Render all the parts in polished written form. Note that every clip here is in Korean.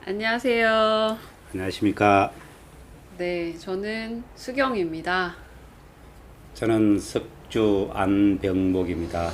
안녕하세요. 안녕하십니까. 네, 저는 수경입니다. 저는 석주 안병목입니다.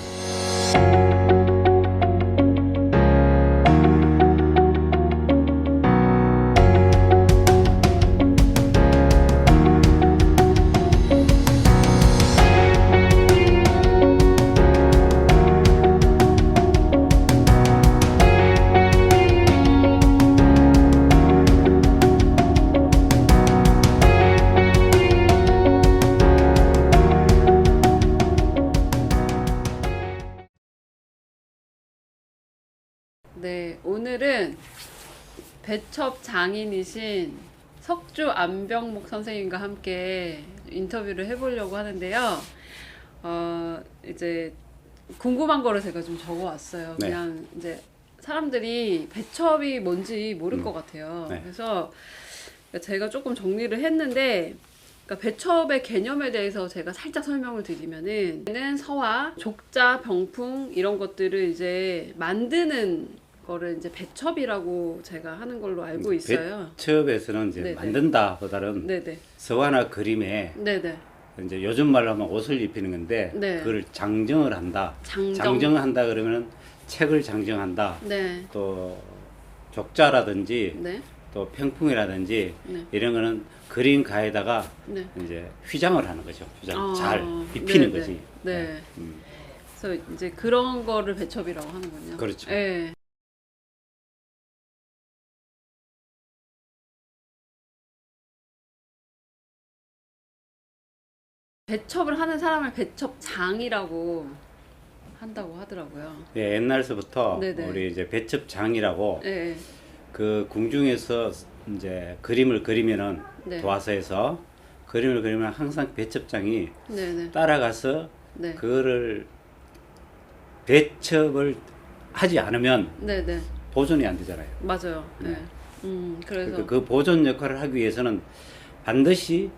네, 오늘은 배첩 장인이신 석주 안병목 선생님과 함께 인터뷰를 해보려고 하는데요. 이제 궁금한 거를 제가 좀 적어왔어요. 네. 그냥 이제 사람들이 배첩이 뭔지 모를 것 같아요. 네. 그래서 제가 조금 정리를 했는데, 그러니까 배첩의 개념에 대해서 제가 살짝 설명을 드리면은 서화, 족자, 병풍 이런 것들을 이제 만드는 거를 이제 배첩이라고 제가 하는 걸로 알고 있어요. 배첩에서는 이제 네네. 만든다보다는 네네. 서화나 그림에 네네. 이제 요즘 말로 하면 옷을 입히는 건데 네. 그걸 장정을 한다. 장정. 장정을 한다 그러면은 책을 장정한다. 네. 또 족자라든지 네. 또 평풍이라든지 네. 이런 거는 그림 가에다가 네. 이제 휘장을 하는 거죠. 휘장 아, 잘 입히는 네네. 거지. 네. 음. 그래서 이제 그런 거를 배첩이라고 하는군요. 그렇죠. 네. 배첩을 하는 사람을 배첩장이라고 한다고 하더라고요. 예, 옛날서부터 네네. 우리 이제 배첩장이라고 네. 그 궁중에서 이제 그림을 그리면은 네. 도화서에서 그림을 그리면 항상 배첩장이 네네. 따라가서 네. 그거를 배첩을 하지 않으면 네네. 보존이 안 되잖아요. 맞아요. 네. 그래서 그 보존 역할을 하기 위해서는 반드시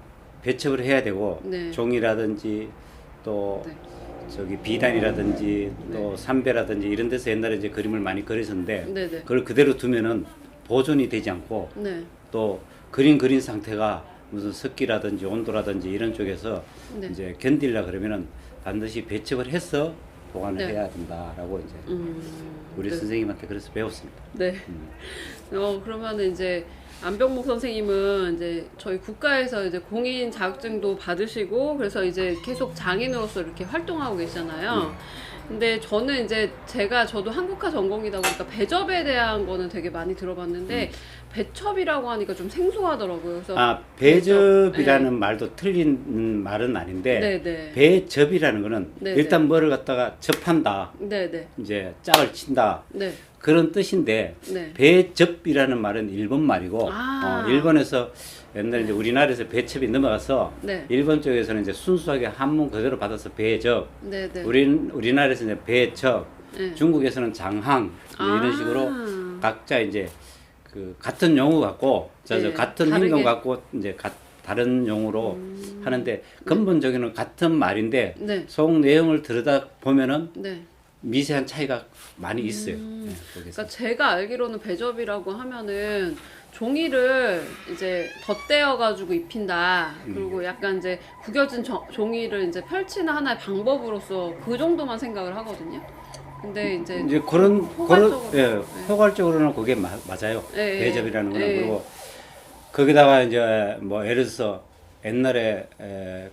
배첩을 해야 되고 네. 종이라든지 또 네. 저기 비단이라든지 또 네. 삼배라든지 이런 데서 옛날에 이제 그림을 많이 그렸었는데 네네. 그걸 그대로 두면은 보존이 되지 않고 네. 또 그린 상태가 무슨 습기라든지 온도라든지 이런 쪽에서 네. 이제 견딜라 그러면은 반드시 배첩을 해서 보관을 네. 해야 된다라고 이제 우리 네. 선생님한테 그래서 배웠습니다. 네. 그러면은 이제 안병목 선생님은 이제 저희 국가에서 이제 공인 자격증도 받으시고 그래서 이제 계속 장인으로서 이렇게 활동하고 계시잖아요. 근데 저는 이제 저도 한국화 전공이다 보니까 배접에 대한 거는 되게 많이 들어봤는데 배첩이라고 하니까 좀 생소하더라고요. 그래서 배접이라는 말도 틀린 말은 아닌데 네네. 배접이라는 거는 네네. 일단 뭐를 갖다가 접한다, 네네. 이제 짝을 친다 네. 그런 뜻인데 네. 배접이라는 말은 일본 말이고 아. 일본에서 옛날에 이제 우리나라에서 배첩이 넘어가서 네. 일본 쪽에서는 이제 순수하게 한문 그대로 받아서 배접, 네네. 우리나라에서 이제 배첩, 네. 중국에서는 장항 이제 이런 식으로 아. 각자 이제 그 같은 용어 갖고 네, 같은 다르게. 행동 갖고 이제 다른 용어로 하는데 근본적으로는 같은 말인데 네. 속 내용을 들여다 보면은 네. 미세한 차이가 많이 있어요. 네, 거기서. 그러니까 제가 알기로는 배접이라고 하면은 종이를 이제 덧대어 가지고 입힌다. 그리고 약간 이제 구겨진 종이를 이제 포치는 하나의 방법으로서 그 정도만 생각을 하거든요. 근데 이제 그런 포괄적으로 예, 포괄적으로는 그게 맞아요. 예, 배접이라는 거는 예. 그리고 거기다가 이제 뭐 예를 들어서 옛날에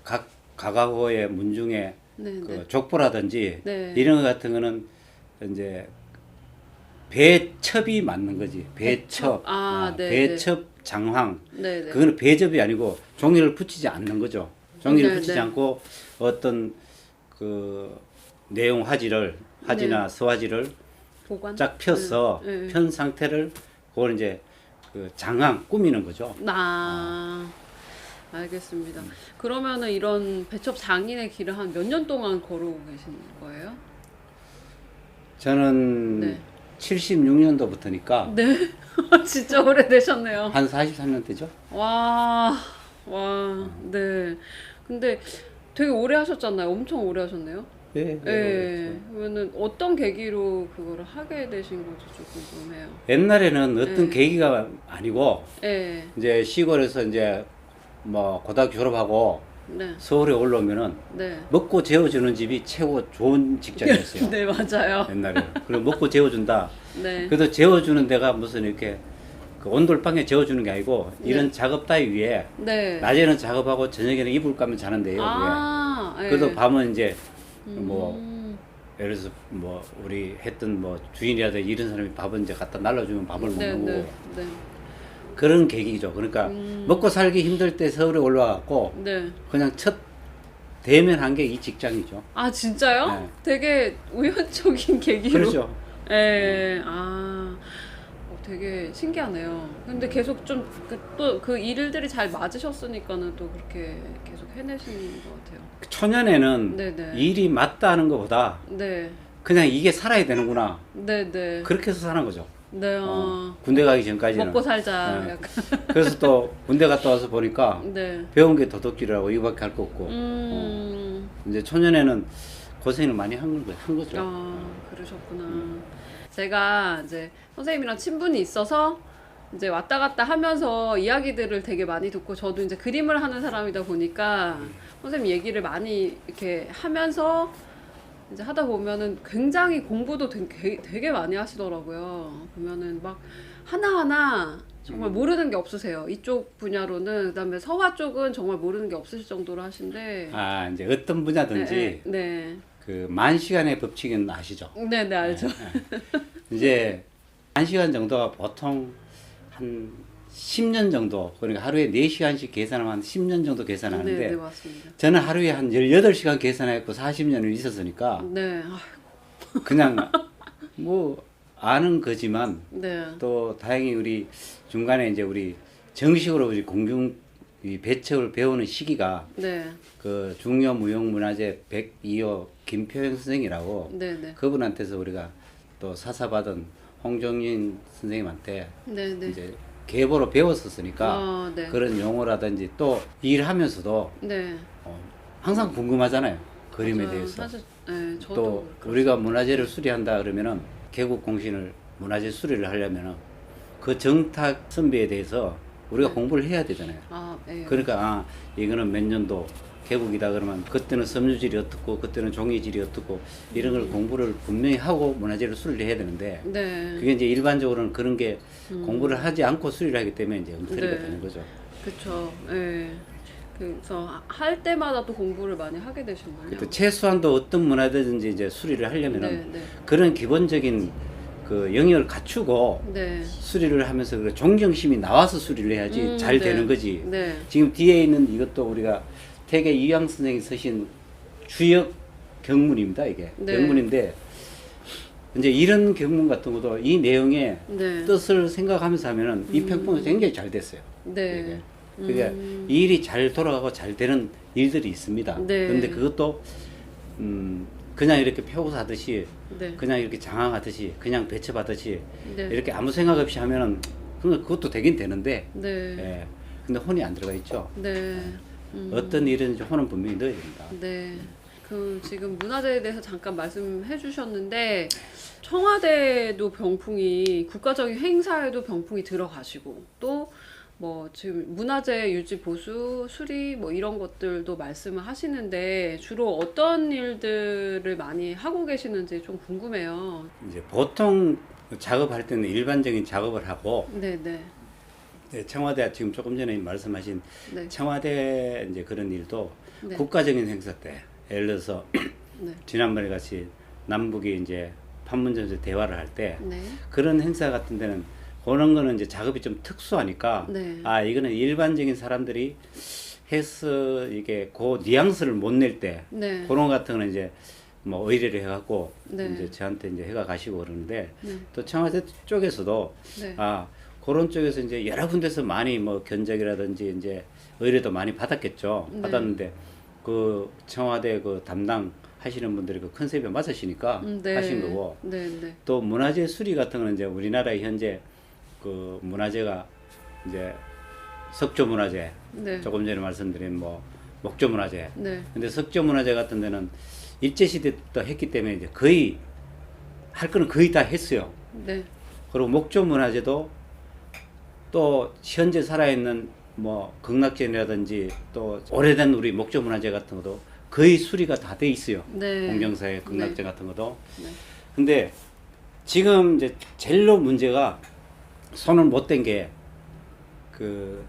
각 가가호의 문중에 네, 그 네. 족보라든지 네. 이런 것 같은 거는 이제 배첩이 맞는 거지. 배첩. 아, 네, 배첩 장황. 네, 네. 그거는 배접이 아니고 종이를 붙이지 않는 거죠. 종이를 네, 붙이지 네. 않고 어떤 그 내용 화지나 서화지를 보관. 쫙 펴서 네, 네. 편 상태를 그걸 이제 그 장황 꾸미는 거죠. 알겠습니다. 그러면은 이런 배첩 장인의 길을 한 몇 년 동안 걸어오고 계신 거예요? 저는 네. 76년도부터니까 네. 진짜 오래되셨네요. 한 43년 되죠? 와, 네. 근데 되게 오래 하셨잖아요. 엄청 오래 하셨네요. 예, 예. 그러면은 어떤 계기로 그거를 하게 되신 건지 좀 궁금해요. 옛날에는 어떤 예. 계기가 아니고 예. 이제 시골에서 이제 뭐 고등학교 졸업하고 네. 서울에 올라오면은 네. 먹고 재워주는 집이 최고 좋은 직장이었어요. 네, 맞아요. 옛날에. 그리고 먹고 재워준다. 네. 그래도 재워주는 데가 무슨 이렇게 그 온돌방에 재워주는 게 아니고 이런 네. 작업 따위 위에 네. 낮에는 작업하고 저녁에는 이불 까면 자는 데예요. 아, 그게. 예. 그래도 밤은 이제 뭐 음. 예를 들어서 뭐 우리 했던 뭐 주인이라든지 이런 사람이 밥은 이제 갖다 날라주면 밥을 네, 먹는 네. 거고 네. 그런 계기죠. 그러니까 먹고 살기 힘들 때 서울에 올라와갖고 네. 그냥 첫 대면한 게 이 직장이죠. 아, 진짜요? 네. 되게 우연적인 계기로. 그렇죠. 예. 아. 되게 신기하네요. 근데 계속 좀 또 그 일들이 잘 맞으셨으니까는 또 그렇게 계속 해내시는 것 같아요. 초년에는 네네. 일이 맞다 하는 것보다 네. 그냥 이게 살아야 되는구나. 네네. 그렇게 해서 사는 거죠. 네. 군대 가기 전까지는. 먹고 살자. 네. 약간. 그래서 또 군대 갔다 와서 보니까 네. 배운 게 도둑질이라고 이거밖에 할 거 없고. 이제 초년에는 고생을 많이 한 거죠. 아, 그러셨구나. 제가 이제 선생님이랑 친분이 있어서 이제 왔다 갔다 하면서 이야기들을 되게 많이 듣고 저도 이제 그림을 하는 사람이다 보니까 선생님 얘기를 많이 이렇게 하면서 이제 하다 보면은 굉장히 공부도 되게 많이 하시더라고요. 그러면은 막 하나하나 정말 모르는 게 없으세요. 이쪽 분야로는. 그다음에 서화 쪽은 정말 모르는 게 없으실 정도로 하신데. 아, 이제 어떤 분야든지 네. 그 만시간의 법칙은 아시죠? 네, 네, 알죠. 이제 만시간 정도가 보통 한 10년 정도, 그러니까 하루에 4시간씩 계산하면 한 10년 정도 계산하는데 네, 네, 맞습니다. 저는 하루에 한 18시간 계산했고 40년을 있었으니까 네. 그냥 뭐 아는 거지만 네. 또 다행히 우리 중간에 이제 우리 정식으로 우리 공중 이 배척을 배우는 시기가 네. 그 중요 무형문화재 102호 김표영 선생이라고 네, 네. 그분한테서 우리가 또 사사받은 홍정인 선생님한테 네, 네. 이제 계보로 배웠었으니까 아, 네. 그런 용어라든지 또 일하면서도 네. 항상 궁금하잖아요. 그림에 맞아요. 대해서. 사실 네, 저도 또 우리가 문화재를 수리한다 그러면은 개국 공신을 문화재 수리를 하려면은 그 정탁 선비에 대해서 우리가 네. 공부를 해야 되잖아요. 아, 네. 그러니까 이거는 몇 년도 개국이다 그러면 그때는 섬유질이 어떻고 그때는 종이질이 어떻고 이런 걸 공부를 분명히 하고 문화재를 수리를 해야 되는데 네. 그게 이제 일반적으로는 그런 게 공부를 하지 않고 수리를 하기 때문에 이제 엉터리가 네. 되는 거죠. 그쵸. 예. 그래서 할 때마다 또 공부를 많이 하게 되시군요. 또 최소한도 어떤 문화재든지 이제 수리를 하려면은 네, 네. 그런 기본적인 그 영역을 갖추고 네. 수리를 하면서 그 존경심이 나와서 수리를 해야지 잘 네. 되는 거지. 네. 지금 뒤에 있는 이것도 우리가 태계 이황 선생이 쓰신 주역 경문입니다. 이게 네. 경문인데 이제 이런 경문 같은 것도 이 내용의 네. 뜻을 생각하면서 하면은 이 평풍이 굉장히 잘 됐어요. 네. 이게. 그게 이 일이 잘 돌아가고 잘 되는 일들이 있습니다. 네. 그런데 그것도 그냥 이렇게 표구사듯이 네. 그냥 이렇게 장악하듯이 그냥 배첩하듯이 네. 이렇게 아무 생각 없이 하면은 그것도 되긴 되는데 네. 예. 근데 혼이 안 들어가 있죠. 네. 어떤 일이든지 혼은 분명히 넣어야 됩니다. 네. 그 지금 문화재에 대해서 잠깐 말씀해 주셨는데 청와대도 병풍이 국가적인 행사에도 병풍이 들어가시고 또 뭐 지금 문화재 유지 보수 수리 뭐 이런 것들도 말씀을 하시는데 주로 어떤 일들을 많이 하고 계시는지 좀 궁금해요. 이제 보통 작업할 때는 일반적인 작업을 하고 네네. 네, 청와대 지금 조금 전에 말씀하신 네. 청와대 이제 그런 일도 네. 국가적인 행사 때 예를 들어서 네. 지난번에 같이 남북이 이제 판문점에서 대화를 할 때 네. 그런 행사 같은 데는 그런 거는 이제 작업이 좀 특수하니까 네. 아 이거는 일반적인 사람들이 해서 이게 그 뉘앙스를 못 낼 때 네. 그런 거 같은 거는 이제 뭐 의뢰를 해갖고 네. 이제 저한테 이제 해가 가시고 그러는데 네. 또 청와대 쪽에서도 네. 아 그런 쪽에서 이제 여러 군데서 많이 뭐 견적이라든지 이제 의뢰도 많이 받았겠죠. 네. 받았는데 그 청와대 그 담당 하시는 분들이 그 컨셉에 맞으시니까 네. 하신 거고 네. 네. 또 문화재 수리 같은 거는 이제 우리나라에 현재 그 문화재가 이제 석조 문화재 네. 조금 전에 말씀드린 뭐 목조 문화재 네. 근데 석조 문화재 같은 데는 일제시대부터 했기 때문에 이제 거의 할 거는 거의 다 했어요. 네. 그리고 목조 문화재도 또 현재 살아있는 뭐 극락전이라든지 또 오래된 우리 목조 문화재 같은 것도 거의 수리가 다 돼 있어요. 네. 공정사의 극락전 같은 것도. 네. 근데 지금 이제 제일로 문제가 손을 못 댄 게 그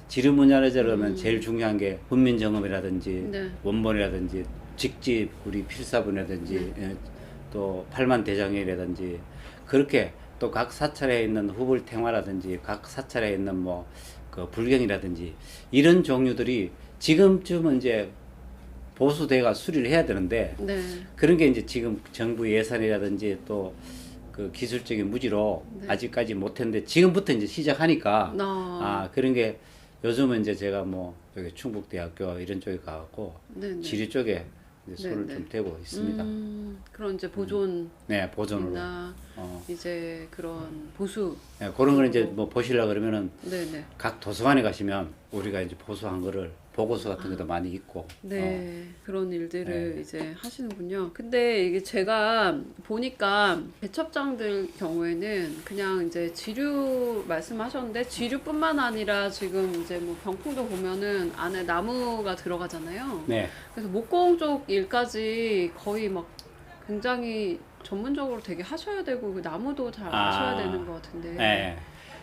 지류문화재라면 제일 중요한 게 훈민정음이라든지 네. 원본이라든지 직집 우리 필사본이라든지 예, 또 팔만대장이라든지 그렇게 또 각 사찰에 있는 후불탱화라든지 각 사찰에 있는 뭐 그 불경이라든지 이런 종류들이 지금쯤은 이제 보수대가 수리를 해야 되는데 네. 그런 게 이제 지금 정부 예산이라든지 또 그 기술적인 무지로 네. 아직까지 못했는데 지금부터 이제 시작하니까 아. 그런 게 요즘은 이제 제가 뭐 여기 충북대학교 이런 쪽에 가갖고 네네. 지리 쪽에 이제 손을 네네. 좀 대고 있습니다. 그런 이제 보존 네, 보존으로. 나 이제 그런 보수. 네, 그런 걸 이제 뭐 보시려 그러면은 네네. 각 도서관에 가시면 우리가 이제 보수한 거를 보고서 같은 것도 많이 있고. 네, 그런 일들을 네. 이제 하시는군요. 근데 이게 제가 보니까 배첩장들 경우에는 그냥 이제 지류 말씀하셨는데 지류뿐만 아니라 지금 이제 뭐 병풍도 보면은 안에 나무가 들어가잖아요. 네. 그래서 목공 쪽 일까지 거의 막 굉장히 전문적으로 되게 하셔야 되고 그 나무도 잘 아셔야 되는 것 같은데. 네.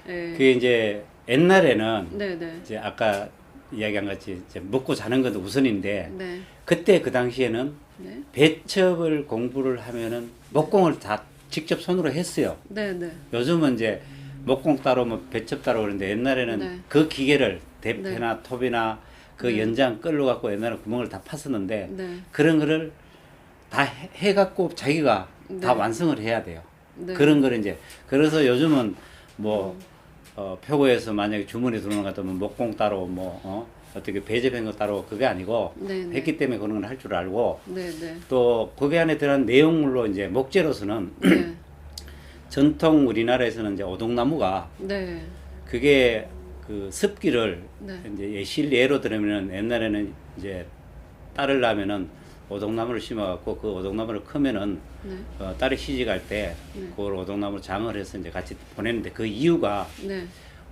네. 그게 이제 옛날에는 네네. 이제 아까 이야기한 같이 이제 먹고 자는 것도 우선인데 네. 그때 그 당시에는 네. 배첩을 공부를 하면은 목공을 다 직접 손으로 했어요. 네네. 요즘은 이제 목공 따로 뭐 배첩 따로 그러는데 옛날에는 네. 그 기계를 대패나 톱이나 그 네. 연장 끌로 갖고 옛날에 구멍을 다 팠었는데 네. 그런 거를 다 해갖고 자기가 네. 다 완성을 해야 돼요. 네. 그런 거를 이제 그래서 요즘은 뭐 표고에서 만약에 주문이 들어오는 것 같으면 목공 따로 뭐 어떻게 배접한 거 따로 그게 아니고 네네. 했기 때문에 그런 걸 할 줄 알고 네네. 또 거기 안에 들어간 내용물로 이제 목재로서는 네. 전통 우리나라에서는 이제 오동나무가 네. 그게 그 습기를 네. 이제 예로 들으면은 옛날에는 이제 딸을 낳으면은 오동나무를 심어갖고 그 오동나무를 크면은 네. 딸이 시집갈 때 네. 그걸 오동나무로 장을 해서 이제 같이 보냈는데 그 이유가 네.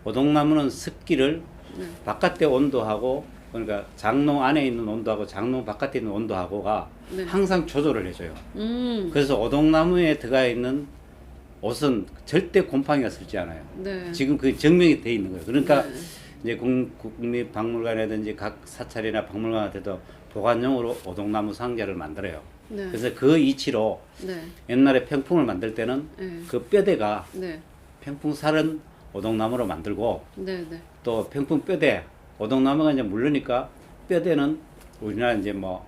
오동나무는 습기를 네. 바깥의 온도하고 그러니까 장롱 안에 있는 온도하고 장롱 바깥에 있는 온도하고가 네. 항상 조절을 해줘요. 음. 그래서 오동나무에 들어가 있는 옷은 절대 곰팡이가 슬지 않아요. 네. 지금 그 증명이 돼 있는 거예요. 그러니까 네. 이제 국립박물관이라든지 각 사찰이나 박물관한테도 보관용으로 오동나무 상자를 만들어요. 네. 그래서 그 이치로 네. 옛날에 평풍을 만들 때는 네. 그 뼈대가 네. 평풍살은 오동나무로 만들고 네. 네. 또 평풍 뼈대 오동나무가 이제 물르니까 뼈대는 우리나라 이제 뭐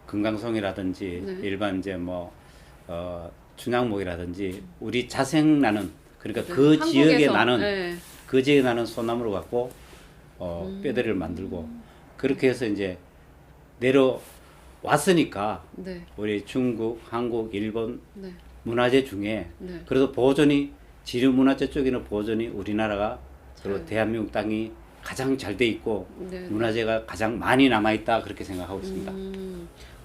금강송이라든지 네. 일반 이제 뭐 춘향목이라든지 우리 자생 나는 그러니까 네. 그 지역에 한국에서, 나는 네. 그 지역에 나는 소나무로 갖고 뼈대를 만들고 그렇게 해서 이제 내려왔으니까 네. 우리 중국, 한국, 일본 네. 문화재 중에 네. 그래도 보존이 지류 문화재 쪽에는 보존이 우리나라가 그리고 잘. 대한민국 땅이 가장 잘 돼 있고 네. 문화재가 가장 많이 남아 있다 그렇게 생각하고 있습니다.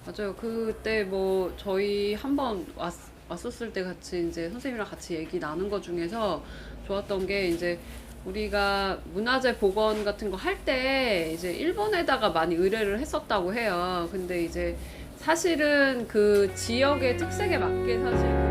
맞아요. 그때 뭐 저희 한번 왔었을 때 같이 이제 선생님이랑 같이 얘기 나눈 것 중에서 좋았던 게 이제 우리가 문화재 복원 같은 거 할 때 이제 일본에다가 많이 의뢰를 했었다고 해요. 근데 이제 사실은 그 지역의 특색에 맞게 사실